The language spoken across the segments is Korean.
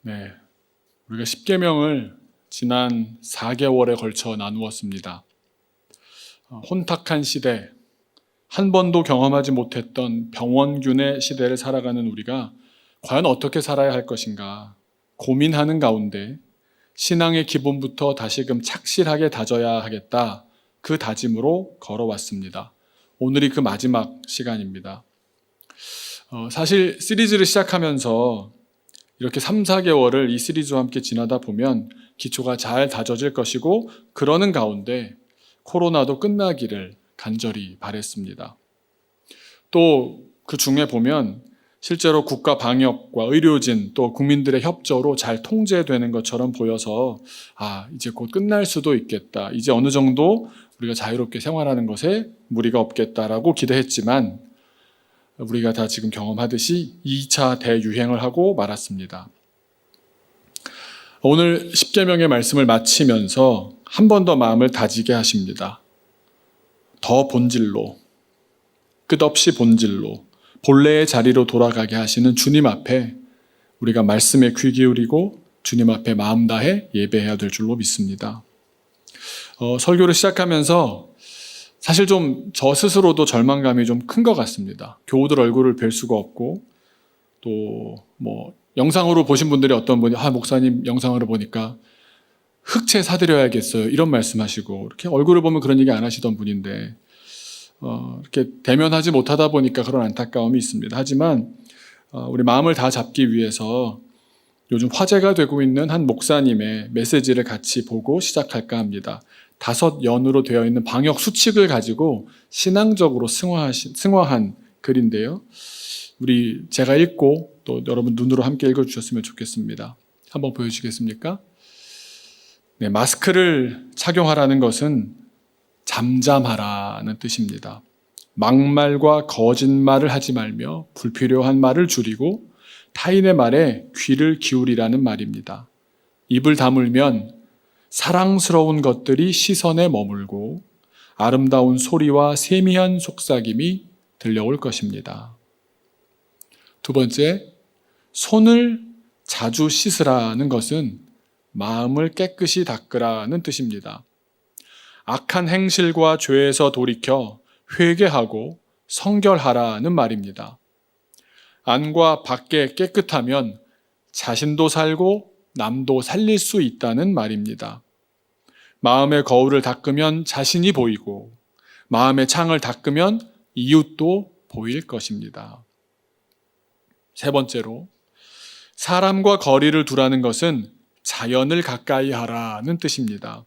네, 우리가 십계명을 지난 4개월에 걸쳐 나누었습니다. 혼탁한 시대, 한 번도 경험하지 못했던 병원균의 시대를 살아가는 우리가 과연 어떻게 살아야 할 것인가 고민하는 가운데 신앙의 기본부터 다시금 착실하게 다져야 하겠다, 그 다짐으로 걸어왔습니다. 오늘이 그 마지막 시간입니다. 사실 시리즈를 시작하면서 이렇게 3, 4개월을 이 시리즈와 함께 지나다 보면 기초가 잘 다져질 것이고, 그러는 가운데 코로나도 끝나기를 간절히 바랬습니다. 또 그 중에 보면 실제로 국가 방역과 의료진 또 국민들의 협조로 잘 통제되는 것처럼 보여서 이제 곧 끝날 수도 있겠다, 이제 어느 정도 우리가 자유롭게 생활하는 것에 무리가 없겠다라고 기대했지만 우리가 다 지금 경험하듯이 2차 대유행을 하고 말았습니다. 오늘 십계명의 말씀을 마치면서 한 번 더 마음을 다지게 하십니다. 더 본질로, 끝없이 본질로, 본래의 자리로 돌아가게 하시는 주님 앞에 우리가 말씀에 귀 기울이고 주님 앞에 마음 다해 예배해야 될 줄로 믿습니다. 설교를 시작하면서 사실 좀 저 스스로도 절망감이 좀 큰 것 같습니다. 교우들 얼굴을 뵐 수가 없고, 또 영상으로 보신 분들이 어떤 분이 목사님 영상으로 보니까 흑채 사드려야겠어요, 이런 말씀하시고, 이렇게 얼굴을 보면 그런 얘기 안 하시던 분인데 이렇게 대면하지 못하다 보니까 그런 안타까움이 있습니다. 하지만 우리 마음을 다 잡기 위해서 요즘 화제가 되고 있는 한 목사님의 메시지를 같이 보고 시작할까 합니다. 5연으로 되어 있는 방역 수칙을 가지고 신앙적으로 승화한 글인데요. 제가 읽고 또 여러분 눈으로 함께 읽어주셨으면 좋겠습니다. 한번 보여주시겠습니까? 네, 마스크를 착용하라는 것은 잠잠하라는 뜻입니다. 막말과 거짓말을 하지 말며 불필요한 말을 줄이고 타인의 말에 귀를 기울이라는 말입니다. 입을 다물면 사랑스러운 것들이 시선에 머물고 아름다운 소리와 세미한 속삭임이 들려올 것입니다. 두 번째, 손을 자주 씻으라는 것은 마음을 깨끗이 닦으라는 뜻입니다. 악한 행실과 죄에서 돌이켜 회개하고 성결하라는 말입니다. 안과 밖에 깨끗하면 자신도 살고 남도 살릴 수 있다는 말입니다. 마음의 거울을 닦으면 자신이 보이고 마음의 창을 닦으면 이웃도 보일 것입니다. 세 번째로, 사람과 거리를 두라는 것은 자연을 가까이 하라는 뜻입니다.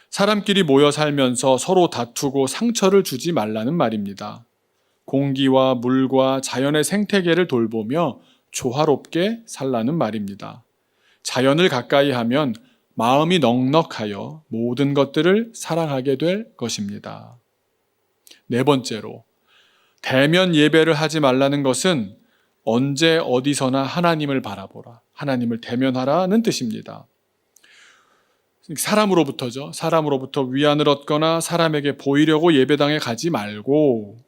사람끼리 모여 살면서 서로 다투고 상처를 주지 말라는 말입니다. 공기와 물과 자연의 생태계를 돌보며 조화롭게 살라는 말입니다. 자연을 가까이 하면 마음이 넉넉하여 모든 것들을 사랑하게 될 것입니다. 네 번째로, 대면 예배를 하지 말라는 것은 언제 어디서나 하나님을 바라보라, 하나님을 대면하라는 뜻입니다. 사람으로부터 위안을 얻거나 사람에게 보이려고 예배당에 가지 말고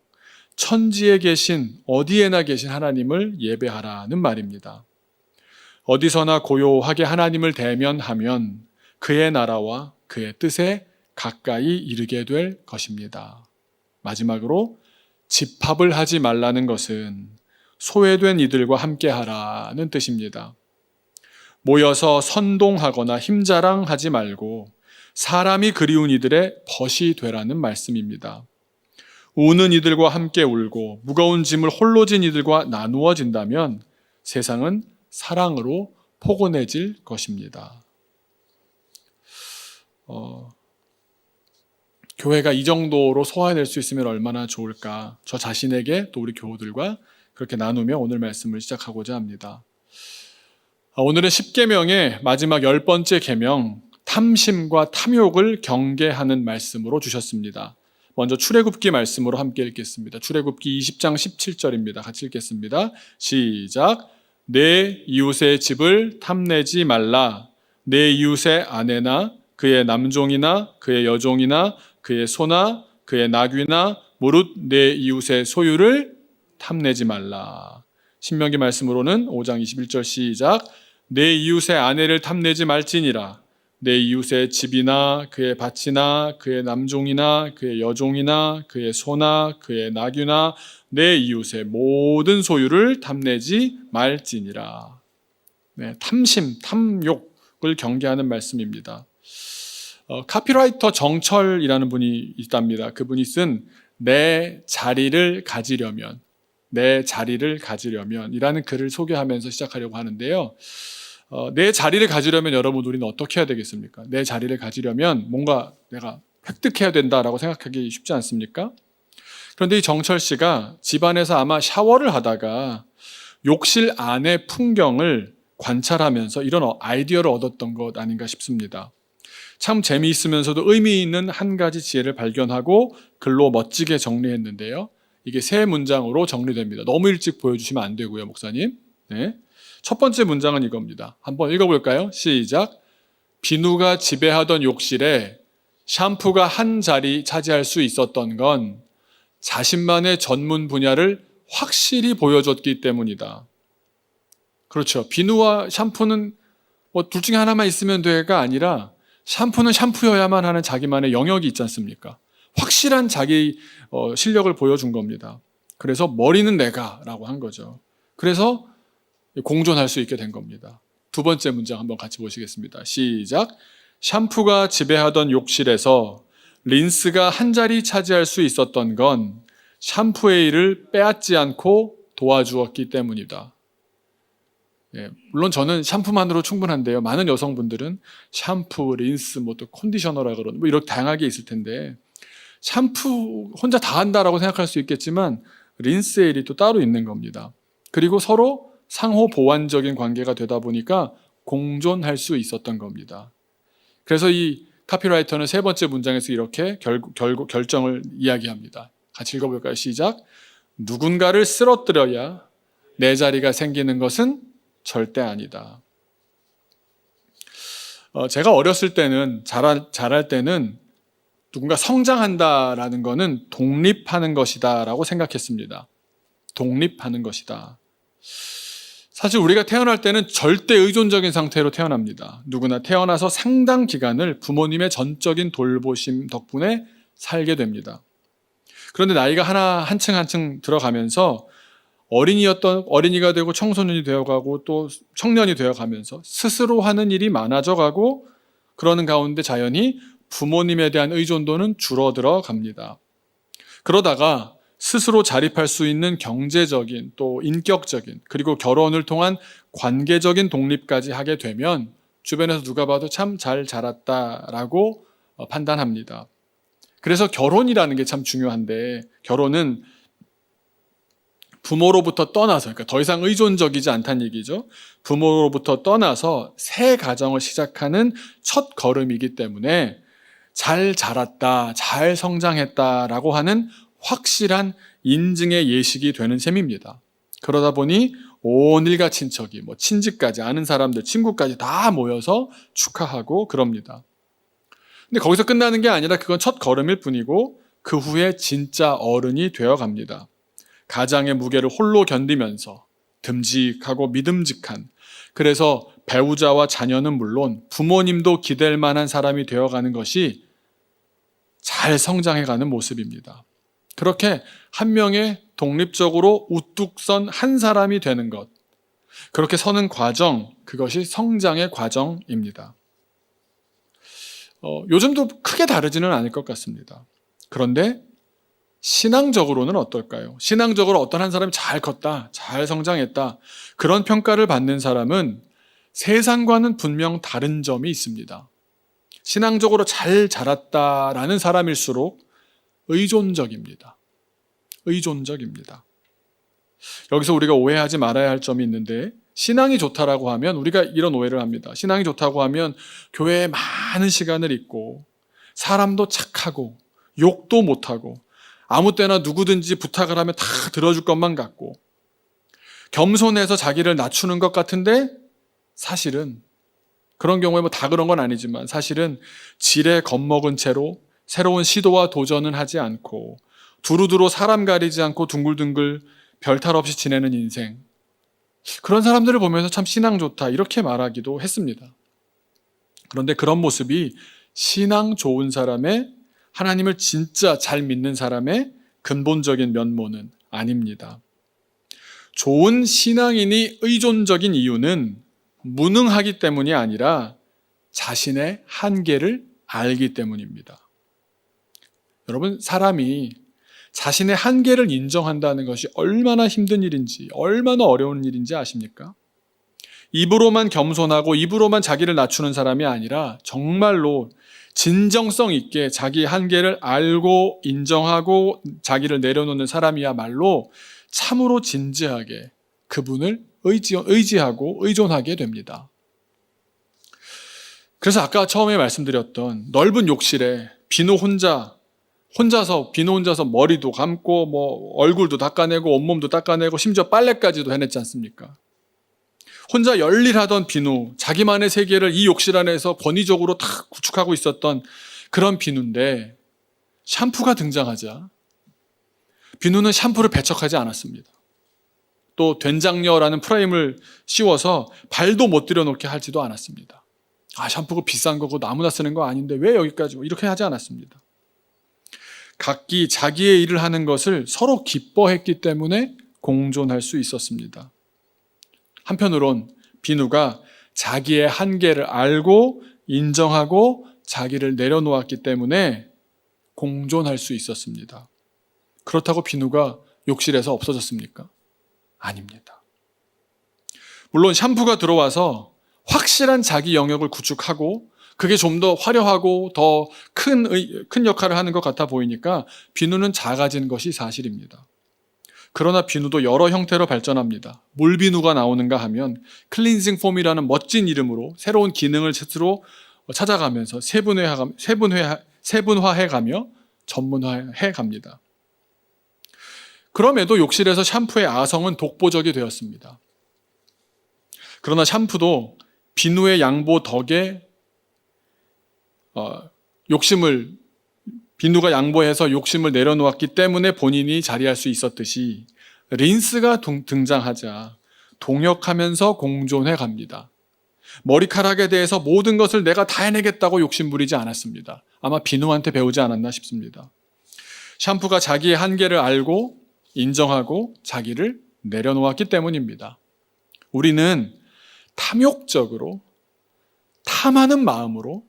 천지에 계신, 어디에나 계신 하나님을 예배하라는 말입니다. 어디서나 고요하게 하나님을 대면하면 그의 나라와 그의 뜻에 가까이 이르게 될 것입니다. 마지막으로, 집합을 하지 말라는 것은 소외된 이들과 함께 하라는 뜻입니다. 모여서 선동하거나 힘자랑하지 말고 사람이 그리운 이들의 벗이 되라는 말씀입니다. 우는 이들과 함께 울고 무거운 짐을 홀로 진 이들과 나누어진다면 세상은 사랑으로 포근해질 것입니다. 교회가 이 정도로 소화해낼 수 있으면 얼마나 좋을까, 저 자신에게 또 우리 교우들과 그렇게 나누며 오늘 말씀을 시작하고자 합니다. 오늘은 십계명의 마지막 10번째 계명, 탐심과 탐욕을 경계하는 말씀으로 주셨습니다. 먼저 출애굽기 말씀으로 함께 읽겠습니다. 출애굽기 20장 17절입니다. 같이 읽겠습니다. 시작. 내 이웃의 집을 탐내지 말라. 내 이웃의 아내나 그의 남종이나 그의 여종이나 그의 소나 그의 나귀나 무릇 내 이웃의 소유를 탐내지 말라. 신명기 말씀으로는 5장 21절 시작. 내 이웃의 아내를 탐내지 말지니라. 내 이웃의 집이나 그의 밭이나 그의 남종이나 그의 여종이나 그의 소나 그의 나귀나 내 이웃의 모든 소유를 탐내지 말지니라. 네, 탐심, 탐욕을 경계하는 말씀입니다. 카피라이터 정철이라는 분이 있답니다. 그분이 쓴 내 자리를 가지려면 이라는 글을 소개하면서 시작하려고 하는데요. 내 자리를 가지려면 여러분 우리는 어떻게 해야 되겠습니까? 내 자리를 가지려면 뭔가 내가 획득해야 된다라고 생각하기 쉽지 않습니까? 그런데 이 정철 씨가 집안에서 아마 샤워를 하다가 욕실 안의 풍경을 관찰하면서 이런 아이디어를 얻었던 것 아닌가 싶습니다. 참 재미있으면서도 의미 있는 한 가지 지혜를 발견하고 글로 멋지게 정리했는데요. 이게 세 문장으로 정리됩니다. 너무 일찍 보여주시면 안 되고요, 목사님. 네. 첫 번째 문장은 이겁니다. 한번 읽어볼까요? 시작. 비누가 지배하던 욕실에 샴푸가 한 자리 차지할 수 있었던 건 자신만의 전문 분야를 확실히 보여줬기 때문이다. 그렇죠. 비누와 샴푸는 뭐 둘 중에 하나만 있으면 돼가 아니라 샴푸는 샴푸여야만 하는 자기만의 영역이 있지 않습니까? 확실한 자기 실력을 보여준 겁니다. 그래서 머리는 내가 라고 한 거죠. 그래서 공존할 수 있게 된 겁니다. 두 번째 문장 한번 같이 보시겠습니다. 시작. 샴푸가 지배하던 욕실에서 린스가 한 자리 차지할 수 있었던 건 샴푸의 일을 빼앗지 않고 도와주었기 때문이다. 예, 물론 저는 샴푸만으로 충분한데요. 많은 여성분들은 샴푸, 린스, 뭐 또 컨디셔너라 그러는 뭐 이렇게 다양하게 있을 텐데 샴푸 혼자 다 한다라고 생각할 수 있겠지만 린스의 일이 또 따로 있는 겁니다. 그리고 서로 상호 보완적인 관계가 되다 보니까 공존할 수 있었던 겁니다. 그래서 이 카피라이터는 세 번째 문장에서 이렇게 결정을 이야기합니다. 같이 읽어볼까요? 시작. 누군가를 쓰러뜨려야 내 자리가 생기는 것은 절대 아니다. 제가 어렸을 때는 자랄 때는 누군가 성장한다라는 것은 독립하는 것이다 라고 생각했습니다. 독립하는 것이다. 사실 우리가 태어날 때는 절대 의존적인 상태로 태어납니다. 누구나 태어나서 상당 기간을 부모님의 전적인 돌보심 덕분에 살게 됩니다. 그런데 나이가 한층 들어가면서 어린이가 되고 청소년이 되어가고 또 청년이 되어가면서 스스로 하는 일이 많아져가고 그러는 가운데 자연히 부모님에 대한 의존도는 줄어들어 갑니다. 그러다가 스스로 자립할 수 있는 경제적인 또 인격적인 그리고 결혼을 통한 관계적인 독립까지 하게 되면 주변에서 누가 봐도 참 잘 자랐다라고 판단합니다. 그래서 결혼이라는 게 참 중요한데 결혼은 부모로부터 떠나서 그러니까 더 이상 의존적이지 않다는 얘기죠. 부모로부터 떠나서 새 가정을 시작하는 첫 걸음이기 때문에 잘 자랐다, 잘 성장했다라고 하는 확실한 인증의 예식이 되는 셈입니다. 그러다 보니 온 일가 친척이 친지까지 아는 사람들, 친구까지 다 모여서 축하하고 그럽니다. 근데 거기서 끝나는 게 아니라 그건 첫 걸음일 뿐이고 그 후에 진짜 어른이 되어 갑니다. 가장의 무게를 홀로 견디면서 듬직하고 믿음직한 그래서 배우자와 자녀는 물론 부모님도 기댈 만한 사람이 되어가는 것이 잘 성장해가는 모습입니다. 그렇게 한 명의 독립적으로 우뚝 선 한 사람이 되는 것 그렇게 서는 과정 그것이 성장의 과정입니다. 요즘도 크게 다르지는 않을 것 같습니다. 그런데 신앙적으로는 어떨까요? 신앙적으로 어떤 한 사람이 잘 컸다, 잘 성장했다 그런 평가를 받는 사람은 세상과는 분명 다른 점이 있습니다. 신앙적으로 잘 자랐다라는 사람일수록 의존적입니다. 여기서 우리가 오해하지 말아야 할 점이 있는데 신앙이 좋다라고 하면 우리가 이런 오해를 합니다. 신앙이 좋다고 하면 교회에 많은 시간을 있고 사람도 착하고 욕도 못하고 아무 때나 누구든지 부탁을 하면 다 들어줄 것만 같고 겸손해서 자기를 낮추는 것 같은데 사실은 그런 경우에 다 그런 건 아니지만 사실은 지레 겁먹은 채로 새로운 시도와 도전은 하지 않고 두루두루 사람 가리지 않고 둥글둥글 별탈 없이 지내는 인생 그런 사람들을 보면서 참 신앙 좋다 이렇게 말하기도 했습니다. 그런데 그런 모습이 신앙 좋은 사람의, 하나님을 진짜 잘 믿는 사람의 근본적인 면모는 아닙니다. 좋은 신앙인이 의존적인 이유는 무능하기 때문이 아니라 자신의 한계를 알기 때문입니다. 여러분, 사람이 자신의 한계를 인정한다는 것이 얼마나 힘든 일인지, 얼마나 어려운 일인지 아십니까? 입으로만 겸손하고 입으로만 자기를 낮추는 사람이 아니라 정말로 진정성 있게 자기 한계를 알고 인정하고 자기를 내려놓는 사람이야말로 참으로 진지하게 그분을 의지하고 의존하게 됩니다. 그래서 아까 처음에 말씀드렸던 넓은 욕실에 비누 혼자서 머리도 감고 뭐 얼굴도 닦아내고 온몸도 닦아내고 심지어 빨래까지도 해냈지 않습니까? 혼자 열일하던 비누, 자기만의 세계를 이 욕실 안에서 권위적으로 다 구축하고 있었던 그런 비누인데 샴푸가 등장하자 비누는 샴푸를 배척하지 않았습니다. 또 된장녀라는 프레임을 씌워서 발도 못 들여놓게 하지도 않았습니다. 샴푸가 비싼 거고 아무나 쓰는 거 아닌데 왜 여기까지 이렇게 하지 않았습니다. 각기 자기의 일을 하는 것을 서로 기뻐했기 때문에 공존할 수 있었습니다. 한편으론 비누가 자기의 한계를 알고 인정하고 자기를 내려놓았기 때문에 공존할 수 있었습니다. 그렇다고 비누가 욕실에서 없어졌습니까? 아닙니다. 물론 샴푸가 들어와서 확실한 자기 영역을 구축하고 그게 좀 더 화려하고 더 큰 역할을 하는 것 같아 보이니까 비누는 작아진 것이 사실입니다. 그러나 비누도 여러 형태로 발전합니다. 물 비누가 나오는가 하면 클린징 폼이라는 멋진 이름으로 새로운 기능을 스스로 찾아가면서 세분화해가며 전문화해갑니다. 그럼에도 욕실에서 샴푸의 아성은 독보적이 되었습니다. 그러나 샴푸도 비누의 양보 덕에 비누가 양보해서 욕심을 내려놓았기 때문에 본인이 자리할 수 있었듯이 린스가 등장하자 동역하면서 공존해 갑니다. 머리카락에 대해서 모든 것을 내가 다 해내겠다고 욕심부리지 않았습니다. 아마 비누한테 배우지 않았나 싶습니다. 샴푸가 자기의 한계를 알고 인정하고 자기를 내려놓았기 때문입니다. 우리는 탐욕적으로 탐하는 마음으로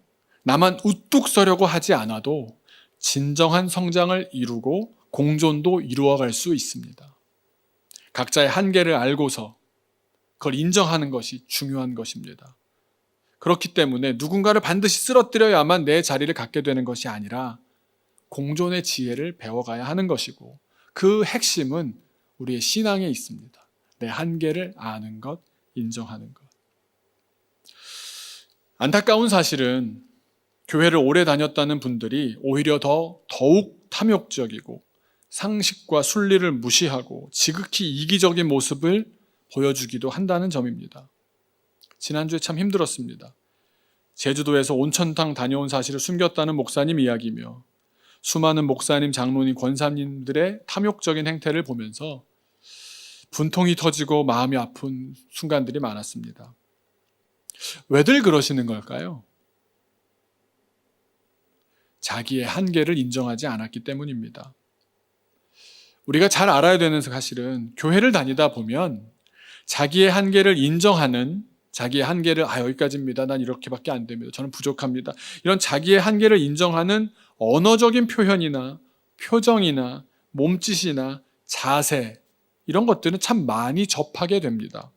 나만 우뚝 서려고 하지 않아도 진정한 성장을 이루고 공존도 이루어갈 수 있습니다. 각자의 한계를 알고서 그걸 인정하는 것이 중요한 것입니다. 그렇기 때문에 누군가를 반드시 쓰러뜨려야만 내 자리를 갖게 되는 것이 아니라 공존의 지혜를 배워가야 하는 것이고 그 핵심은 우리의 신앙에 있습니다. 내 한계를 아는 것, 인정하는 것. 안타까운 사실은 교회를 오래 다녔다는 분들이 오히려 더욱 탐욕적이고 상식과 순리를 무시하고 지극히 이기적인 모습을 보여주기도 한다는 점입니다. 지난주에 참 힘들었습니다. 제주도에서 온천탕 다녀온 사실을 숨겼다는 목사님 이야기며 수많은 목사님, 장로님, 권사님들의 탐욕적인 행태를 보면서 분통이 터지고 마음이 아픈 순간들이 많았습니다. 왜들 그러시는 걸까요? 자기의 한계를 인정하지 않았기 때문입니다. 우리가 잘 알아야 되는 사실은 교회를 다니다 보면 자기의 한계를 인정하는, 자기의 한계를 여기까지입니다. 난 이렇게밖에 안 됩니다. 저는 부족합니다. 이런 자기의 한계를 인정하는 언어적인 표현이나 표정이나 몸짓이나 자세 이런 것들은 참 많이 접하게 됩니다.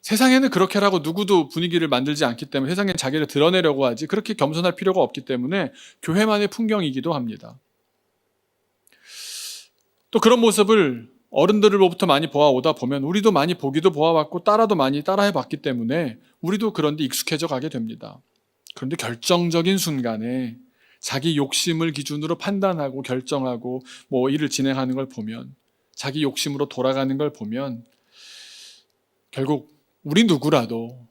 세상에는 그렇게라고 누구도 분위기를 만들지 않기 때문에 세상에 자기를 드러내려고 하지 그렇게 겸손할 필요가 없기 때문에 교회만의 풍경이기도 합니다. 또 그런 모습을 어른들로부터 많이 보아오다 보면 우리도 많이 보기도 보아왔고 따라도 많이 따라해봤기 때문에 우리도 그런데 익숙해져 가게 됩니다. 그런데 결정적인 순간에 자기 욕심을 기준으로 판단하고 결정하고 일을 진행하는 걸 보면 자기 욕심으로 돌아가는 걸 보면 결국 우리 누구라도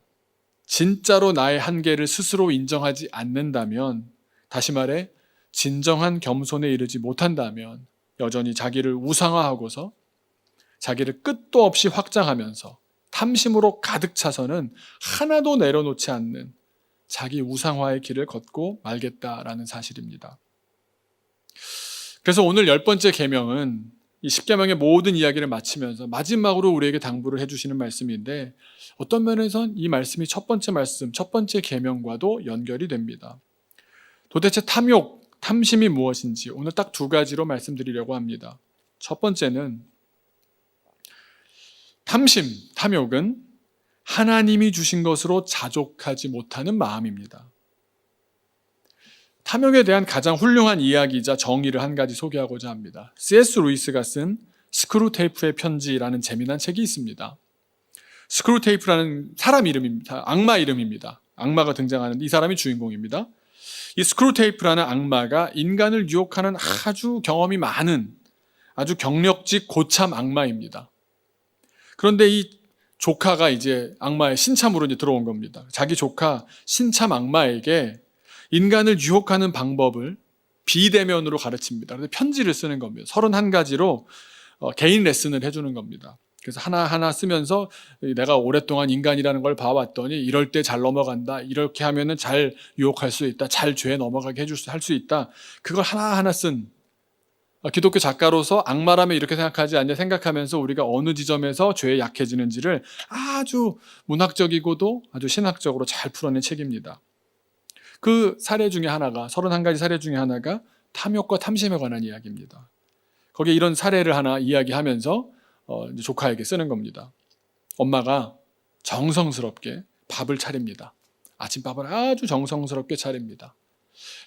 진짜로 나의 한계를 스스로 인정하지 않는다면, 다시 말해 진정한 겸손에 이르지 못한다면 여전히 자기를 우상화하고서 자기를 끝도 없이 확장하면서 탐심으로 가득 차서는 하나도 내려놓지 않는 자기 우상화의 길을 걷고 말겠다라는 사실입니다. 그래서 오늘 10번째 계명은 이 10계명의 모든 이야기를 마치면서 마지막으로 우리에게 당부를 해주시는 말씀인데, 어떤 면에선 이 말씀이 첫 번째 말씀, 첫 번째 계명과도 연결이 됩니다. 도대체 탐욕, 탐심이 무엇인지 오늘 딱 두 가지로 말씀드리려고 합니다. 첫 번째는 탐심, 탐욕은 하나님이 주신 것으로 자족하지 못하는 마음입니다. 탐욕에 대한 가장 훌륭한 이야기이자 정의를 한 가지 소개하고자 합니다. C.S. 루이스가 쓴 스크루테이프의 편지라는 재미난 책이 있습니다. 스크루테이프라는 사람 이름입니다. 악마 이름입니다. 악마가 등장하는 이 사람이 주인공입니다. 이 스크루테이프라는 악마가 인간을 유혹하는 아주 경험이 많은 아주 경력직 고참 악마입니다. 그런데 이 조카가 이제 악마의 신참으로 이제 들어온 겁니다. 자기 조카 신참 악마에게 인간을 유혹하는 방법을 비대면으로 가르칩니다. 그래서 편지를 쓰는 겁니다. 31가지로 개인 레슨을 해주는 겁니다. 그래서 하나하나 쓰면서 내가 오랫동안 인간이라는 걸 봐왔더니 이럴 때 잘 넘어간다. 이렇게 하면은 잘 유혹할 수 있다. 잘 죄에 넘어가게 할 수 있다. 그걸 하나하나 쓴 기독교 작가로서 악마라면 이렇게 생각하지 않냐 생각하면서 우리가 어느 지점에서 죄에 약해지는지를 아주 문학적이고도 아주 신학적으로 잘 풀어낸 책입니다. 그 사례 중에 하나가 31가지 사례 중에 하나가 탐욕과 탐심에 관한 이야기입니다. 거기에 이런 사례를 하나 이야기하면서 이제 조카에게 쓰는 겁니다. 엄마가 정성스럽게 밥을 차립니다. 아침밥을 아주 정성스럽게 차립니다.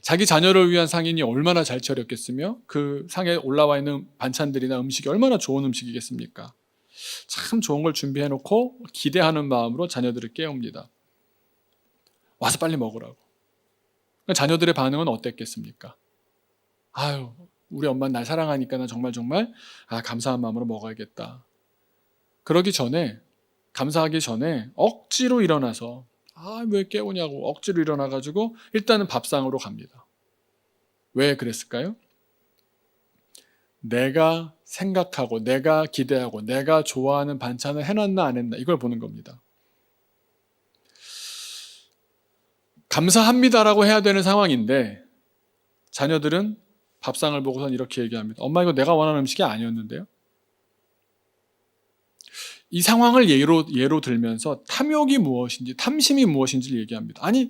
자기 자녀를 위한 상인이 얼마나 잘 차렸겠으며 그 상에 올라와 있는 반찬들이나 음식이 얼마나 좋은 음식이겠습니까? 참 좋은 걸 준비해놓고 기대하는 마음으로 자녀들을 깨웁니다. 와서 빨리 먹으라고. 자녀들의 반응은 어땠겠습니까? 아유, 우리 엄마는 날 사랑하니까 나 정말 감사한 마음으로 먹어야겠다. 그러기 전에, 감사하기 전에 억지로 일어나서 왜 깨우냐고 억지로 일어나가지고 일단은 밥상으로 갑니다. 왜 그랬을까요? 내가 생각하고 내가 기대하고 내가 좋아하는 반찬을 해놨나 안 했나 이걸 보는 겁니다. 감사합니다라고 해야 되는 상황인데 자녀들은 밥상을 보고선 이렇게 얘기합니다. 엄마 이거 내가 원하는 음식이 아니었는데요. 이 상황을 예로 들면서 탐욕이 무엇인지 탐심이 무엇인지를 얘기합니다. 아니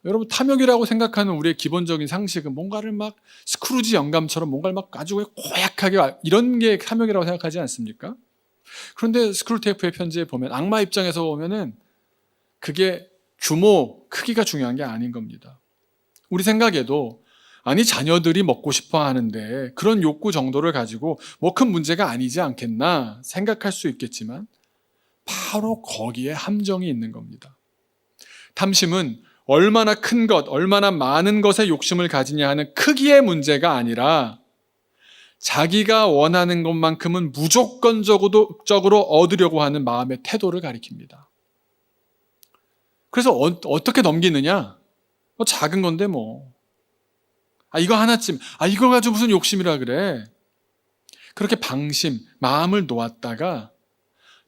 여러분 탐욕이라고 생각하는 우리의 기본적인 상식은 뭔가를 막 스크루지 영감처럼 뭔가를 막 아주 고약하게 이런 게 탐욕이라고 생각하지 않습니까? 그런데 스크루테이프의 편지에 보면 악마 입장에서 보면은 그게 규모, 크기가 중요한 게 아닌 겁니다. 우리 생각에도 아니 자녀들이 먹고 싶어 하는데 그런 욕구 정도를 가지고 뭐 큰 문제가 아니지 않겠나 생각할 수 있겠지만 바로 거기에 함정이 있는 겁니다. 탐심은 얼마나 큰 것, 얼마나 많은 것에 욕심을 가지냐 하는 크기의 문제가 아니라 자기가 원하는 것만큼은 무조건적으로 얻으려고 하는 마음의 태도를 가리킵니다. 그래서 어떻게 넘기느냐? 작은 건데 뭐. 이거 하나쯤. 이거 가지고 무슨 욕심이라 그래. 그렇게 방심, 마음을 놓았다가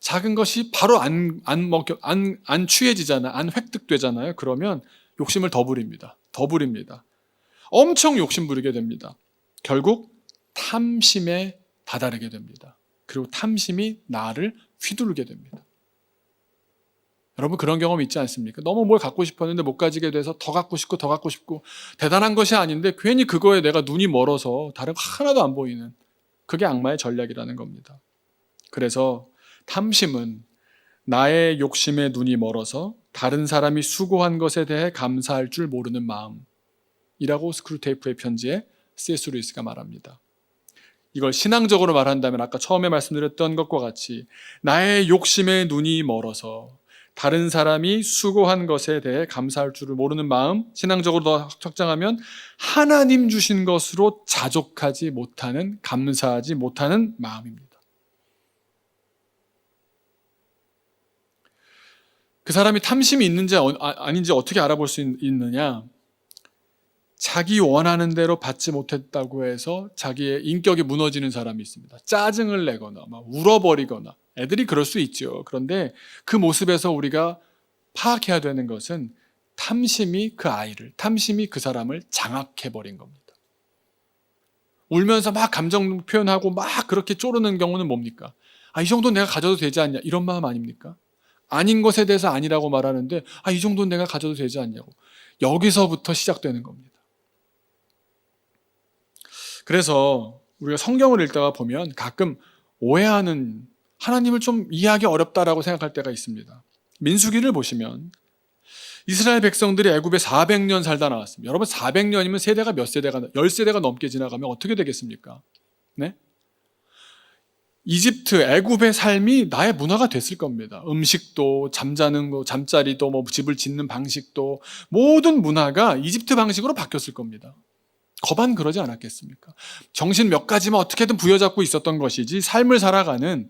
작은 것이 바로 안 취해지잖아. 안 획득되잖아요. 그러면 욕심을 더 부립니다. 엄청 욕심 부리게 됩니다. 결국 탐심에 다다르게 됩니다. 그리고 탐심이 나를 휘두르게 됩니다. 여러분 그런 경험 있지 않습니까? 너무 뭘 갖고 싶었는데 못 가지게 돼서 더 갖고 싶고 대단한 것이 아닌데 괜히 그거에 내가 눈이 멀어서 다른 거 하나도 안 보이는 그게 악마의 전략이라는 겁니다. 그래서 탐심은 나의 욕심에 눈이 멀어서 다른 사람이 수고한 것에 대해 감사할 줄 모르는 마음이라고 스크루테이프의 편지에 C.S. 루이스가 말합니다. 이걸 신앙적으로 말한다면 아까 처음에 말씀드렸던 것과 같이 나의 욕심에 눈이 멀어서 다른 사람이 수고한 것에 대해 감사할 줄을 모르는 마음, 신앙적으로 더 확장하면 하나님 주신 것으로 자족하지 못하는, 감사하지 못하는 마음입니다. 그 사람이 탐심이 있는지 아닌지 어떻게 알아볼 수 있느냐? 자기 원하는 대로 받지 못했다고 해서 자기의 인격이 무너지는 사람이 있습니다. 짜증을 내거나 막 울어버리거나. 애들이 그럴 수 있죠. 그런데 그 모습에서 우리가 파악해야 되는 것은 탐심이 그 사람을 장악해버린 겁니다. 울면서 막 감정 표현하고 막 그렇게 쪼르는 경우는 뭡니까? 이 정도는 내가 가져도 되지 않냐, 이런 마음 아닙니까? 아닌 것에 대해서 아니라고 말하는데 이 정도는 내가 가져도 되지 않냐고. 여기서부터 시작되는 겁니다. 그래서 우리가 성경을 읽다가 보면 가끔 오해하는, 하나님을 좀 이해하기 어렵다라고 생각할 때가 있습니다. 민수기를 보시면 이스라엘 백성들이 애굽에 400년 살다 나왔습니다. 여러분 400년이면 세대가 몇 세대가, 10세대가 넘게 지나가면 어떻게 되겠습니까? 네? 이집트, 애굽의 삶이 나의 문화가 됐을 겁니다. 음식도, 잠자는 거, 잠자리도, 집을 짓는 방식도, 모든 문화가 이집트 방식으로 바뀌었을 겁니다. 거반 그러지 않았겠습니까? 정신 몇 가지만 어떻게든 부여잡고 있었던 것이지 삶을 살아가는,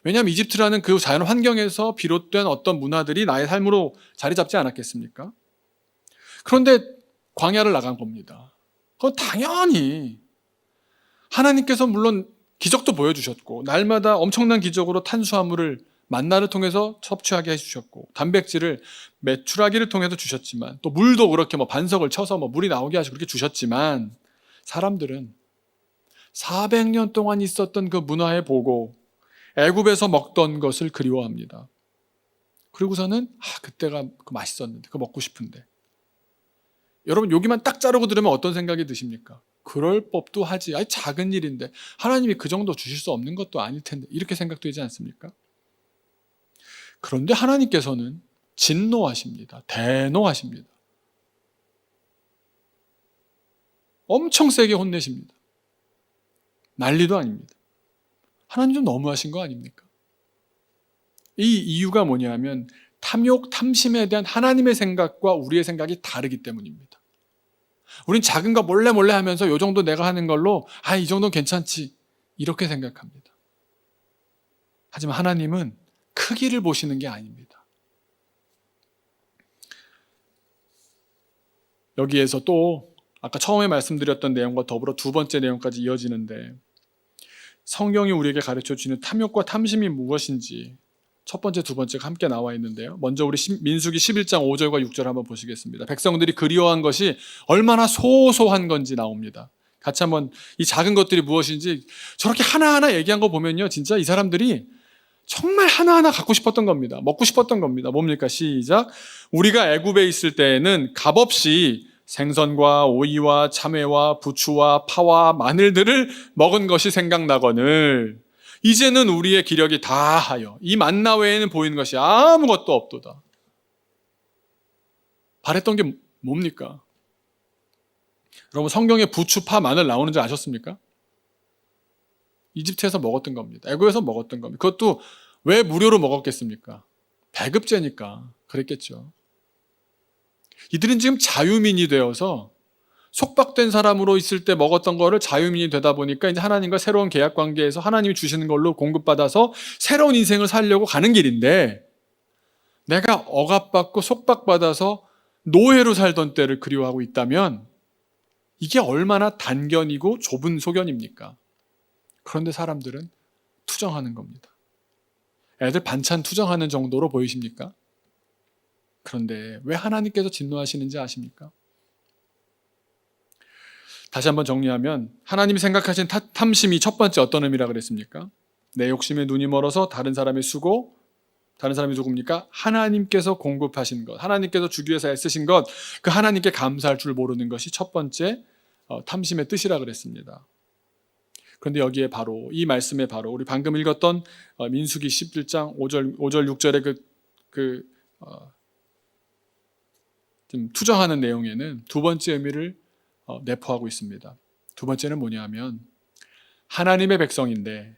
왜냐하면 이집트라는 그 자연 환경에서 비롯된 어떤 문화들이 나의 삶으로 자리 잡지 않았겠습니까? 그런데 광야를 나간 겁니다. 그건 당연히 하나님께서 물론 기적도 보여주셨고 날마다 엄청난 기적으로 탄수화물을 만나를 통해서 섭취하게 해주셨고 단백질을 메추라기를 통해서 주셨지만 또 물도 그렇게 반석을 쳐서 물이 나오게 하시고 그렇게 주셨지만 사람들은 400년 동안 있었던 그 문화에 보고 애굽에서 먹던 것을 그리워합니다. 그리고서는 그때가 맛있었는데 그거 먹고 싶은데. 여러분 여기만 딱 자르고 들으면 어떤 생각이 드십니까? 그럴 법도 하지. 작은 일인데 하나님이 그 정도 주실 수 없는 것도 아닐 텐데 이렇게 생각되지 않습니까? 그런데 하나님께서는 진노하십니다. 대노하십니다. 엄청 세게 혼내십니다. 난리도 아닙니다. 하나님 좀 너무하신 거 아닙니까? 이 이유가 뭐냐면 탐욕, 탐심에 대한 하나님의 생각과 우리의 생각이 다르기 때문입니다. 우린 작은 거 몰래 하면서 이 정도 내가 하는 걸로 이 정도는 괜찮지 이렇게 생각합니다. 하지만 하나님은 크기를 보시는 게 아닙니다. 여기에서 또 아까 처음에 말씀드렸던 내용과 더불어 두 번째 내용까지 이어지는데 성경이 우리에게 가르쳐주는 탐욕과 탐심이 무엇인지 첫 번째, 두 번째가 함께 나와 있는데요. 먼저 우리 민수기 11장 5절과 6절 한번 보시겠습니다. 백성들이 그리워한 것이 얼마나 소소한 건지 나옵니다. 같이 한번 이 작은 것들이 무엇인지 저렇게 하나하나 얘기한 거 보면요. 진짜 이 사람들이 정말 하나하나 갖고 싶었던 겁니다. 먹고 싶었던 겁니다. 뭡니까? 시작. 우리가 애굽에 있을 때에는 값없이 생선과 오이와 참외와 부추와 파와 마늘들을 먹은 것이 생각나거늘 이제는 우리의 기력이 다하여 이 만나 외에는 보이는 것이 아무것도 없도다. 바랬던 게 뭡니까? 여러분 성경에 부추, 파, 마늘 나오는 줄 아셨습니까? 이집트에서 먹었던 겁니다. 애굽에서 먹었던 겁니다. 그것도 왜 무료로 먹었겠습니까? 배급제니까 그랬겠죠. 이들은 지금 자유민이 되어서 속박된 사람으로 있을 때 먹었던 거를 자유민이 되다 보니까 이제 하나님과 새로운 계약 관계에서 하나님이 주시는 걸로 공급받아서 새로운 인생을 살려고 가는 길인데 내가 억압받고 속박받아서 노예로 살던 때를 그리워하고 있다면 이게 얼마나 단견이고 좁은 소견입니까? 그런데 사람들은 투정하는 겁니다. 애들 반찬 투정하는 정도로 보이십니까? 그런데 왜 하나님께서 진노하시는지 아십니까? 다시 한번 정리하면 하나님이 생각하신 탐심이 첫 번째 어떤 의미라 그랬습니까? 내 욕심에 눈이 멀어서 다른 사람의 수고, 다른 사람이 누굽니까? 하나님께서 공급하신 것, 하나님께서 주기 위해서 애쓰신 것, 그 하나님께 감사할 줄 모르는 것이 첫 번째 탐심의 뜻이라 그랬습니다. 그런데 여기에 바로 이 말씀에 바로 우리 방금 읽었던 민수기 11장 5절 6절의 좀 투정하는 내용에는 두 번째 의미를 내포하고 있습니다. 두 번째는 뭐냐면 하나님의 백성인데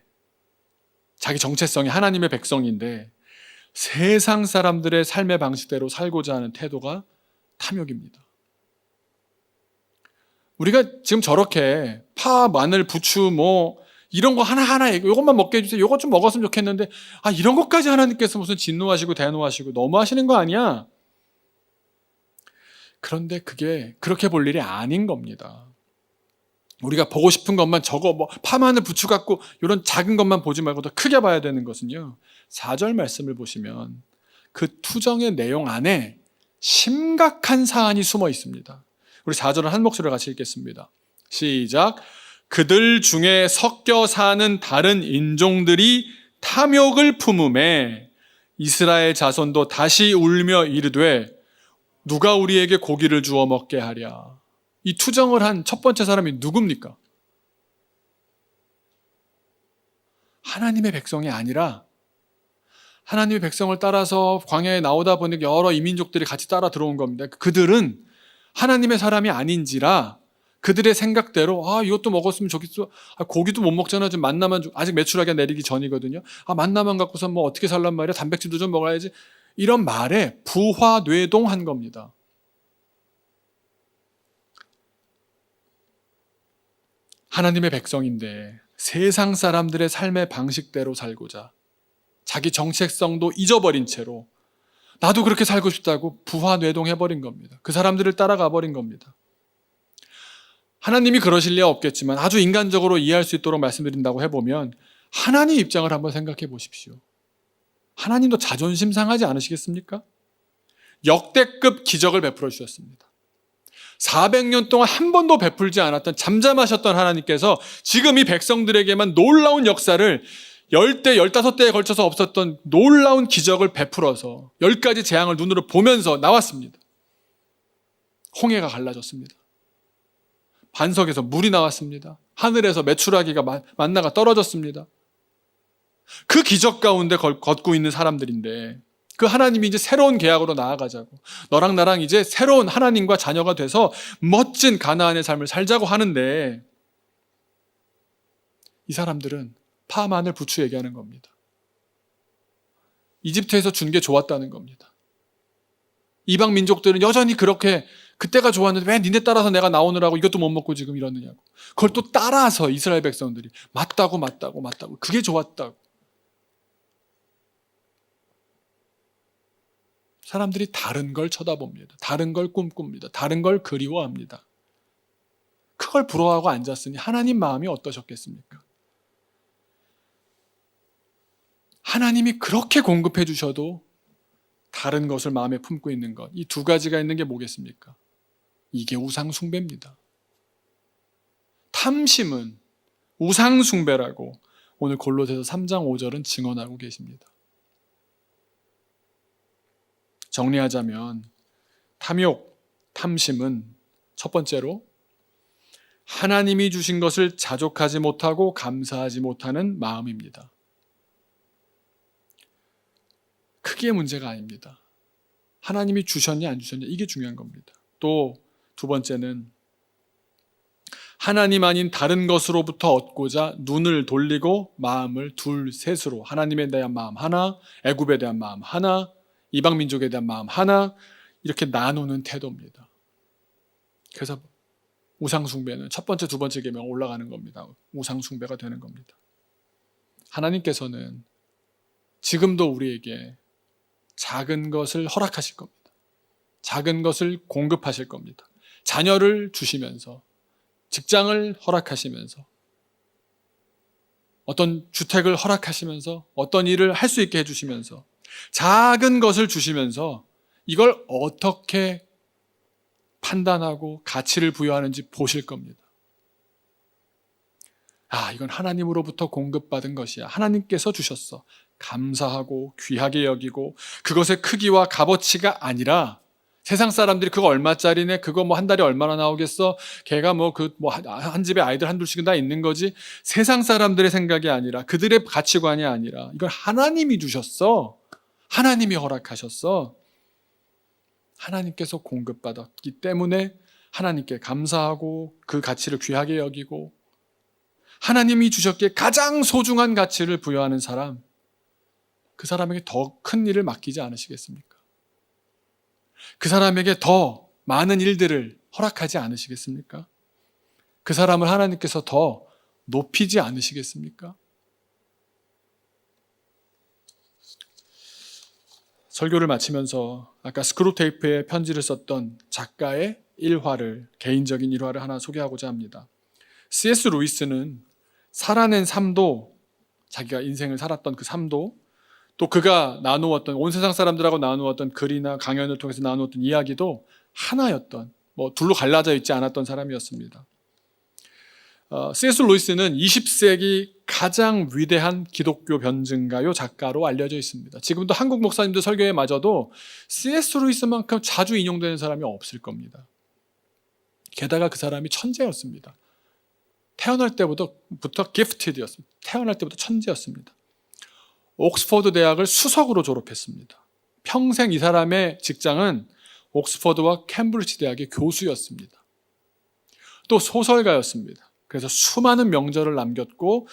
자기 정체성이 하나님의 백성인데 세상 사람들의 삶의 방식대로 살고자 하는 태도가 탐욕입니다. 우리가 지금 저렇게 파, 마늘, 부추 이런 거 하나하나 이것만 먹게 해주세요. 이것 좀 먹었으면 좋겠는데 이런 것까지 하나님께서 무슨 진노하시고 대노하시고 너무하시는 거 아니야? 그런데 그게 그렇게 볼 일이 아닌 겁니다. 우리가 보고 싶은 것만 저거 파마늘 부추 갖고 이런 작은 것만 보지 말고 더 크게 봐야 되는 것은요. 4절 말씀을 보시면 그 투정의 내용 안에 심각한 사안이 숨어 있습니다. 우리 4절은 한 목소리로 같이 읽겠습니다. 시작. 그들 중에 섞여 사는 다른 인종들이 탐욕을 품음에 이스라엘 자손도 다시 울며 이르되 누가 우리에게 고기를 주어 먹게 하랴. 이 투정을 한 첫 번째 사람이 누굽니까? 하나님의 백성이 아니라 하나님의 백성을 따라서 광야에 나오다 보니 여러 이민족들이 같이 따라 들어온 겁니다. 그들은 하나님의 사람이 아닌지라 그들의 생각대로 이것도 먹었으면 좋겠어. 고기도 못 먹잖아. 좀 만나만 아직 메추라기가 내리기 전이거든요. 만나만 갖고서 뭐 어떻게 살란 말이야. 단백질도 좀 먹어야지. 이런 말에 부화뇌동한 겁니다. 하나님의 백성인데 세상 사람들의 삶의 방식대로 살고자 자기 정체성도 잊어버린 채로 나도 그렇게 살고 싶다고 부화뇌동해버린 겁니다. 그 사람들을 따라가 버린 겁니다. 하나님이 그러실 리 없겠지만 아주 인간적으로 이해할 수 있도록 말씀드린다고 해보면 하나님 입장을 한번 생각해 보십시오. 하나님도 자존심 상하지 않으시겠습니까? 역대급 기적을 베풀어 주셨습니다. 400년 동안 한 번도 베풀지 않았던 잠잠하셨던 하나님께서 지금 이 백성들에게만 놀라운 역사를 10대, 15대에 걸쳐서 없었던 놀라운 기적을 베풀어서 10가지 재앙을 눈으로 보면서 나왔습니다. 홍해가 갈라졌습니다. 반석에서 물이 나왔습니다. 하늘에서 메추라기가 만나가 떨어졌습니다. 그 기적 가운데 걷고 있는 사람들인데 그 하나님이 이제 새로운 계약으로 나아가자고 너랑 나랑 이제 새로운 하나님과 자녀가 돼서 멋진 가나안의 삶을 살자고 하는데 이 사람들은 파, 마늘, 부추 얘기하는 겁니다. 이집트에서 준 게 좋았다는 겁니다. 이방 민족들은 여전히 그렇게 그때가 좋았는데 왜 니네 따라서 내가 나오느라고 이것도 못 먹고 지금 이러느냐고. 그걸 또 따라서 이스라엘 백성들이 맞다고 그게 좋았다고. 사람들이 다른 걸 쳐다봅니다. 다른 걸 꿈꿉니다. 다른 걸 그리워합니다. 그걸 부러워하고 앉았으니 하나님 마음이 어떠셨겠습니까? 하나님이 그렇게 공급해 주셔도 다른 것을 마음에 품고 있는 것, 이 두 가지가 있는 게 뭐겠습니까? 이게 우상 숭배입니다. 탐심은 우상 숭배라고 오늘 골로새서 3장 5절은 증언하고 계십니다. 정리하자면 탐욕, 탐심은 첫 번째로 하나님이 주신 것을 자족하지 못하고 감사하지 못하는 마음입니다. 크게 문제가 아닙니다. 하나님이 주셨냐 안 주셨냐 이게 중요한 겁니다. 또 두 번째는 하나님 아닌 다른 것으로부터 얻고자 눈을 돌리고 마음을 둘셋으로 하나님에 대한 마음 하나, 애굽에 대한 마음 하나, 이방 민족에 대한 마음 하나 이렇게 나누는 태도입니다. 그래서 우상 숭배는 첫 번째, 두 번째 계명 올라가는 겁니다. 우상 숭배가 되는 겁니다. 하나님께서는 지금도 우리에게 작은 것을 허락하실 겁니다. 작은 것을 공급하실 겁니다. 자녀를 주시면서 직장을 허락하시면서 어떤 주택을 허락하시면서 어떤 일을 할 수 있게 해주시면서 작은 것을 주시면서 이걸 어떻게 판단하고 가치를 부여하는지 보실 겁니다. 이건 하나님으로부터 공급받은 것이야. 하나님께서 주셨어. 감사하고 귀하게 여기고 그것의 크기와 값어치가 아니라 세상 사람들이 그거 얼마짜리네, 그거 한 달에 얼마나 나오겠어, 걔가 한 집에 아이들 한둘씩은 다 있는 거지. 세상 사람들의 생각이 아니라 그들의 가치관이 아니라 이걸 하나님이 주셨어. 하나님이 허락하셨어. 하나님께서 공급받았기 때문에 하나님께 감사하고 그 가치를 귀하게 여기고 하나님이 주셨기에 가장 소중한 가치를 부여하는 사람, 그 사람에게 더 큰 일을 맡기지 않으시겠습니까? 그 사람에게 더 많은 일들을 허락하지 않으시겠습니까? 그 사람을 하나님께서 더 높이지 않으시겠습니까? 설교를 마치면서 아까 스크루테이프에 편지를 썼던 작가의 일화를, 개인적인 일화를 하나 소개하고자 합니다. C.S. 루이스는 살아낸 삶도, 자기가 인생을 살았던 그 삶도, 또 그가 나누었던, 온 세상 사람들하고 나누었던 글이나 강연을 통해서 나누었던 이야기도 하나였던, 둘로 갈라져 있지 않았던 사람이었습니다. C.S. 루이스는 20세기 가장 위대한 기독교 변증가요 작가로 알려져 있습니다. 지금도 한국 목사님들 설교에 마저도 C.S. 루이스만큼 자주 인용되는 사람이 없을 겁니다. 게다가 그 사람이 천재였습니다. 태어날 때부터 기프티드였습니다. 태어날 때부터 천재였습니다. 옥스퍼드 대학을 수석으로 졸업했습니다. 평생 이 사람의 직장은 옥스퍼드와 캠브리지 대학의 교수였습니다. 또 소설가였습니다. 그래서 수많은 명저를 남겼고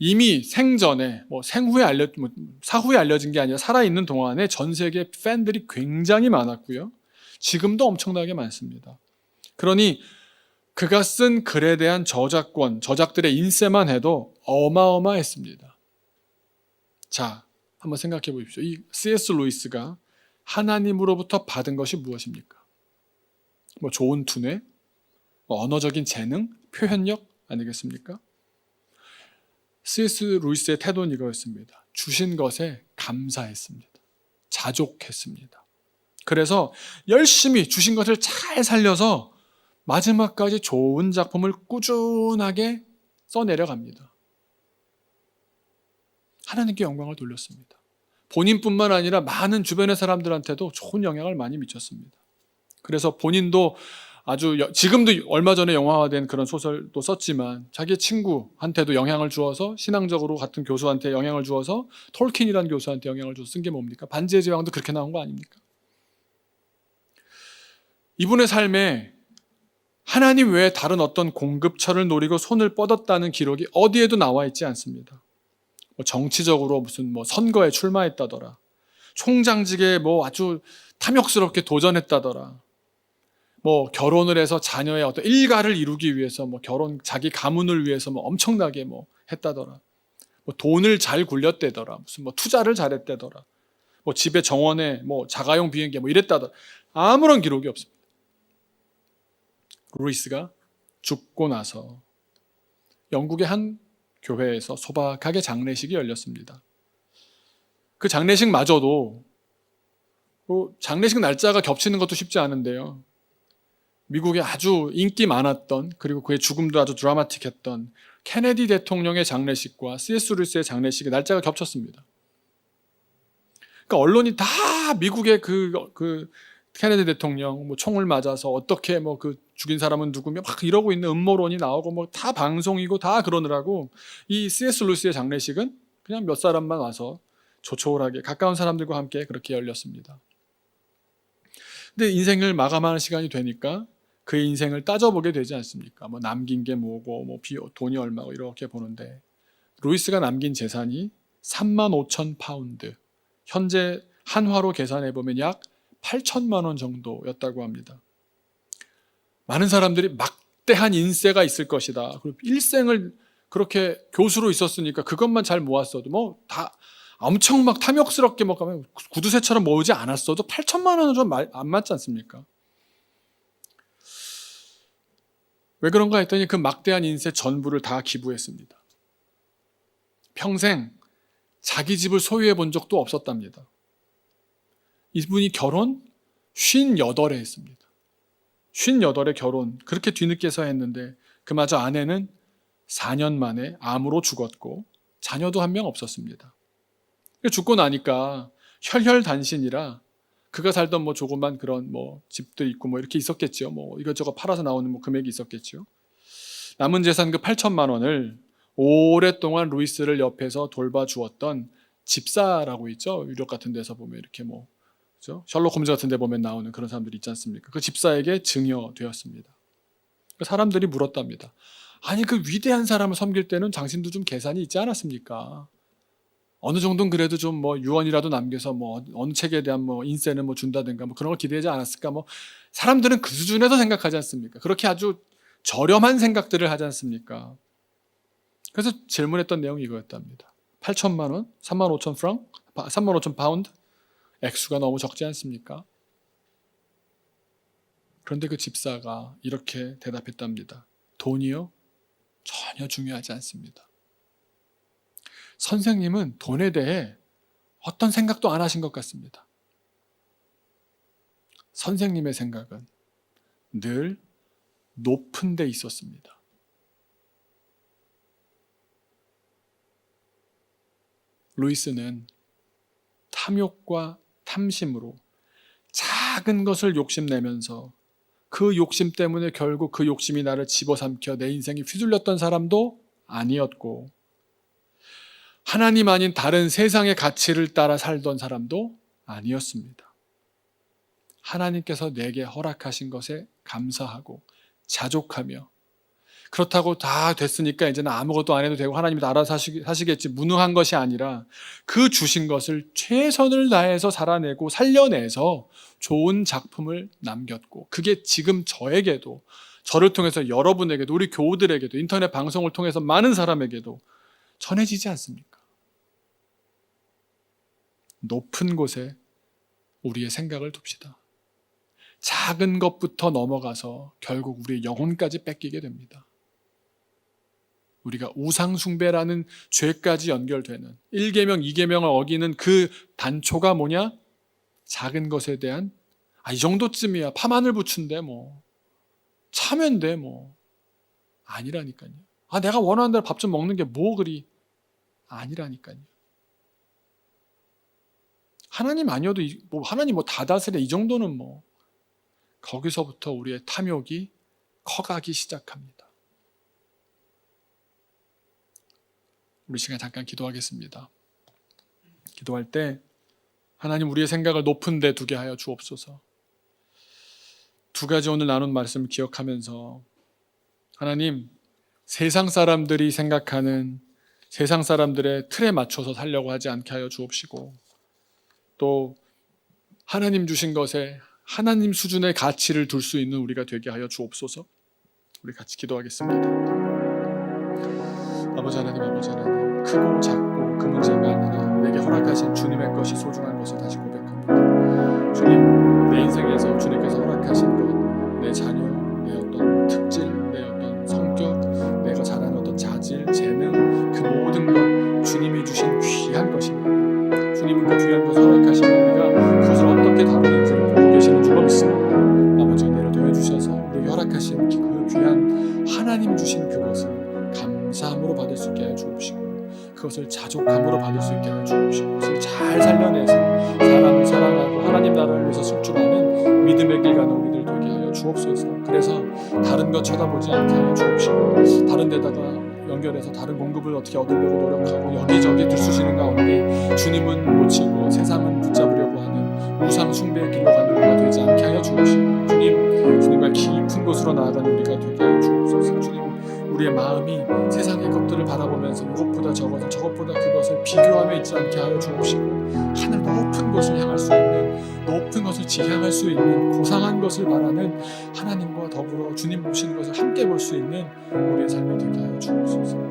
이미 생전에 사후에 알려진 게 아니라 살아있는 동안에 전 세계 팬들이 굉장히 많았고요. 지금도 엄청나게 많습니다. 그러니 그가 쓴 글에 대한 저작들의 인쇄만 해도 어마어마했습니다. 자, 한번 생각해 보십시오. 이 C.S. 루이스가 하나님으로부터 받은 것이 무엇입니까? 좋은 두뇌, 언어적인 재능, 표현력 아니겠습니까? C.S. 루이스의 태도는 이거였습니다. 주신 것에 감사했습니다. 자족했습니다. 그래서 열심히 주신 것을 잘 살려서 마지막까지 좋은 작품을 꾸준하게 써내려갑니다. 하나님께 영광을 돌렸습니다. 본인뿐만 아니라 많은 주변의 사람들한테도 좋은 영향을 많이 미쳤습니다. 그래서 본인도 지금도 얼마 전에 영화화된 그런 소설도 썼지만 자기 친구한테도 영향을 주어서, 신앙적으로 같은 교수한테 영향을 주어서, 톨킨이라는 교수한테 영향을 줘서 쓴 게 뭡니까? 반지의 제왕도 그렇게 나온 거 아닙니까? 이분의 삶에 하나님 외에 다른 어떤 공급처를 노리고 손을 뻗었다는 기록이 어디에도 나와 있지 않습니다. 정치적으로 무슨 선거에 출마했다더라, 총장직에 아주 탐욕스럽게 도전했다더라, 결혼을 해서 자녀의 어떤 일가를 이루기 위해서 자기 가문을 위해서 엄청나게 했다더라, 돈을 잘 굴렸대더라, 무슨 투자를 잘했대더라, 집에 정원에 자가용 비행기 이랬다더라. 아무런 기록이 없습니다. 루이스가 죽고 나서 영국의 한 교회에서 소박하게 장례식이 열렸습니다. 그 장례식마저도 장례식 날짜가 겹치는 것도 쉽지 않은데요. 미국에 아주 인기 많았던, 그리고 그의 죽음도 아주 드라마틱했던 케네디 대통령의 장례식과 C.S. 루이스의 장례식의 날짜가 겹쳤습니다. 그러니까 언론이 다 미국의 그 케네디 대통령 총을 맞아서 어떻게 그 죽인 사람은 누구며 이러고 있는 음모론이 나오고 다 방송이고 다 그러느라고 이 C.S. 루이스의 장례식은 그냥 몇 사람만 와서 조촐하게 가까운 사람들과 함께 그렇게 열렸습니다. 근데 인생을 마감하는 시간이 되니까 그의 인생을 따져보게 되지 않습니까? 남긴 게 뭐고 돈이 얼마고 이렇게 보는데, 루이스가 남긴 재산이 35,000파운드, 현재 한화로 계산해 보면 약 8천만 원 정도였다고 합니다. 많은 사람들이 막대한 인세가 있을 것이다, 그리고 일생을 그렇게 교수로 있었으니까 그것만 잘 모았어도 다 엄청 탐욕스럽게 구두쇠처럼 모으지 않았어도 8천만 원은 좀 안 맞지 않습니까? 왜 그런가 했더니 그 막대한 인세 전부를 다 기부했습니다. 평생 자기 집을 소유해 본 적도 없었답니다. 이분이 결혼 58에 했습니다. 58에 결혼, 그렇게 뒤늦게서 했는데 그마저 아내는 4년 만에 암으로 죽었고 자녀도 한 명 없었습니다. 죽고 나니까 혈혈단신이라 그가 살던 조그만 그런 집도 있고 이렇게 있었겠죠. 이것저것 팔아서 나오는 금액이 있었겠죠. 남은 재산 그 8천만 원을 오랫동안 루이스를 옆에서 돌봐주었던 집사라고 있죠. 유력 같은 데서 보면 이렇게 그렇죠? 셜록 홈즈 같은 데 보면 나오는 그런 사람들이 있지 않습니까? 그 집사에게 증여되었습니다. 사람들이 물었답니다. 아니, 그 위대한 사람을 섬길 때는 당신도 좀 계산이 있지 않았습니까? 어느 정도는 그래도 좀 유언이라도 남겨서 어느 책에 대한 인세는 준다든가 그런 걸 기대하지 않았을까? 사람들은 그 수준에서 생각하지 않습니까? 그렇게 아주 저렴한 생각들을 하지 않습니까? 그래서 질문했던 내용이 이거였답니다. 8천만 원, 35,000 프랑, 35,000 파운드, 액수가 너무 적지 않습니까? 그런데 그 집사가 이렇게 대답했답니다. 돈이요? 전혀 중요하지 않습니다. 선생님은 돈에 대해 어떤 생각도 안 하신 것 같습니다. 선생님의 생각은 늘 높은 데 있었습니다. 루이스는 탐욕과 탐심으로 작은 것을 욕심내면서 그 욕심 때문에 결국 그 욕심이 나를 집어삼켜 내 인생이 휘둘렸던 사람도 아니었고, 하나님 아닌 다른 세상의 가치를 따라 살던 사람도 아니었습니다. 하나님께서 내게 허락하신 것에 감사하고 자족하며, 그렇다고 다 됐으니까 이제는 아무것도 안 해도 되고 하나님이 알아서 사시겠지, 무능한 것이 아니라 그 주신 것을 최선을 다해서 살아내고 살려내서 좋은 작품을 남겼고, 그게 지금 저에게도, 저를 통해서 여러분에게도, 우리 교우들에게도, 인터넷 방송을 통해서 많은 사람에게도 전해지지 않습니까? 높은 곳에 우리의 생각을 둡시다. 작은 것부터 넘어가서 결국 우리의 영혼까지 뺏기게 됩니다. 우리가 우상숭배라는 죄까지 연결되는 1계명, 2계명을 어기는 그 단초가 뭐냐? 작은 것에 대한 이 정도쯤이야, 파마늘 부춘데 뭐 차면 돼 뭐, 아니라니까요. 내가 원하는 대로 밥 좀 먹는 게 뭐 그리, 아니라니까요. 하나님 아니어도 하나님 다 다스려, 이 정도는 뭐. 거기서부터 우리의 탐욕이 커가기 시작합니다. 우리 시간 잠깐 기도하겠습니다. 기도할 때 하나님, 우리의 생각을 높은 데 두게 하여 주옵소서. 두 가지 오늘 나눈 말씀을 기억하면서, 하나님, 세상 사람들이 생각하는 세상 사람들의 틀에 맞춰서 살려고 하지 않게 하여 주옵시고, 또 하나님 주신 것에 하나님 수준의 가치를 둘 수 있는 우리가 되게 하여 주옵소서. 우리 같이 기도하겠습니다. 아버지 하나님, 크고 작고 그 문제가 아니라 내게 허락하신 주님의 것이 소중한 것을 다시 고백합니다. 주님, 내 인생에서 주님께서 허락하신 것, 내 자녀, 내 어떤 특질, 내 어떤 성격, 내가 잘하는 어떤 자질, 재능, 그 모든 것 주님이 주신 귀한 것입니다. 주님은 그 귀한 것을 허락하시면 우리가 그것을 어떻게 다루는지를 보고 계시는 줄로 믿습니다. 아버지, 은혜를 더해 주셔서 우리에게 허락하신 그 귀한 하나님 주신 그것을 감사함으로 받을 수 있게 하여 주옵시고, 그것을 자족함으로 받을 수 있게 하여 주옵시고, 그것을 잘 살려내서 사람을 사랑하고 하나님 나라를 위해서 술주하는 믿음의 길 가는 우리들 되게 하여 주옵소서. 그래서 다른 것 쳐다보지 않게 하여 주옵시고, 다른 데다가 연결해서 다른 공급을 어떻게 얻으려고 노력하고 여기저기 들쑤시는 가운데 주님은 놓치고 세상은 붙잡으려고 하는 우상 숭배의 길로 가는 우리가 되지 않게 하여 주옵시고, 주님과 깊은 곳으로 나아가는 우리가 되게 하여 주옵소서. 주님, 우리의 마음이 세상의 것들을 바라보면서 이것보다 저것보다 그것을 비교하며 있지 않게 하여 주옵시고, 하늘 높은 곳을 향할 수 있는, 높은 것을 지향할 수 있는, 고상한 것을 바라는 하나님과 더불어 주님 보시는 것을 함께 볼 수 있는 우리의 삶이 되게 하여 주옵소서.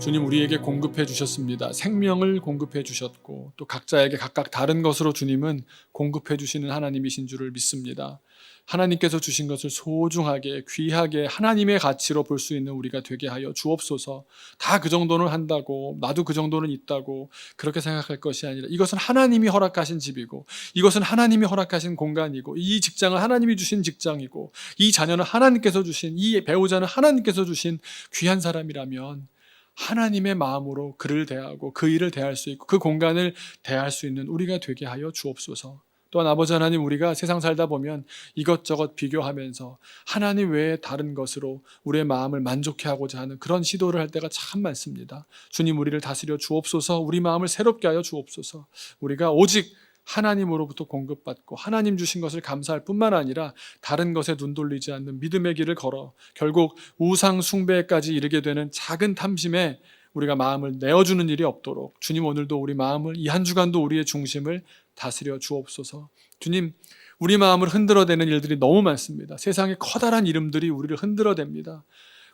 주님, 우리에게 공급해 주셨습니다. 생명을 공급해 주셨고, 또 각자에게 각각 다른 것으로 주님은 공급해 주시는 하나님이신 줄을 믿습니다. 하나님께서 주신 것을 소중하게, 귀하게 하나님의 가치로 볼 수 있는 우리가 되게 하여 주옵소서. 다 그 정도는 한다고, 나도 그 정도는 있다고 그렇게 생각할 것이 아니라, 이것은 하나님이 허락하신 집이고, 이것은 하나님이 허락하신 공간이고, 이 직장은 하나님이 주신 직장이고, 이 자녀는 하나님께서 주신, 이 배우자는 하나님께서 주신 귀한 사람이라면 하나님의 마음으로 그를 대하고 그 일을 대할 수 있고 그 공간을 대할 수 있는 우리가 되게 하여 주옵소서. 또한 아버지 하나님, 우리가 세상 살다 보면 이것저것 비교하면서 하나님 외에 다른 것으로 우리의 마음을 만족해 하고자 하는 그런 시도를 할 때가 참 많습니다. 주님, 우리를 다스려 주옵소서. 우리 마음을 새롭게 하여 주옵소서. 우리가 오직 하나님으로부터 공급받고 하나님 주신 것을 감사할 뿐만 아니라 다른 것에 눈 돌리지 않는 믿음의 길을 걸어 결국 우상 숭배까지 이르게 되는 작은 탐심에 우리가 마음을 내어주는 일이 없도록 주님, 오늘도 우리 마음을, 이 한 주간도 우리의 중심을 다스려 주옵소서. 주님, 우리 마음을 흔들어대는 일들이 너무 많습니다. 세상의 커다란 이름들이 우리를 흔들어댑니다.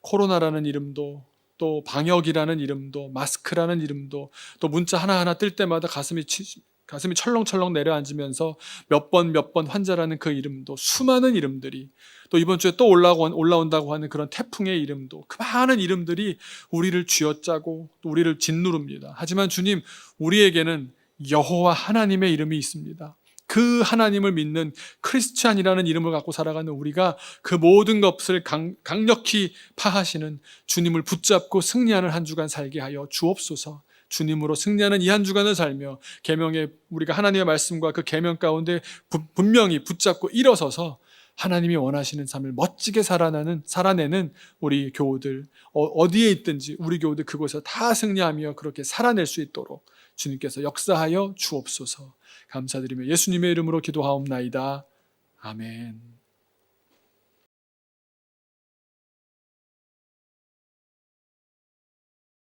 코로나라는 이름도, 또 방역이라는 이름도, 마스크라는 이름도, 또 문자 하나하나 뜰 때마다 가슴이 철렁철렁 내려앉으면서 몇 번 환자라는 그 이름도, 수많은 이름들이, 또 이번 주에 또 올라온다고 하는 그런 태풍의 이름도, 그 많은 이름들이 우리를 쥐어짜고 또 우리를 짓누릅니다. 하지만 주님, 우리에게는 여호와 하나님의 이름이 있습니다. 그 하나님을 믿는 크리스찬이라는 이름을 갖고 살아가는 우리가 그 모든 것을 강력히 파하시는 주님을 붙잡고 승리하는 한 주간 살게 하여 주옵소서. 주님으로 승리하는 이 한 주간을 살며 계명의 우리가 하나님의 말씀과 그 계명 가운데 분명히 붙잡고 일어서서 하나님이 원하시는 삶을 멋지게 살아내는 우리 교우들, 어디에 있든지 우리 교우들 그곳에서 다 승리하며 그렇게 살아낼 수 있도록 주님께서 역사하여 주옵소서. 감사드리며 예수님의 이름으로 기도하옵나이다. 아멘.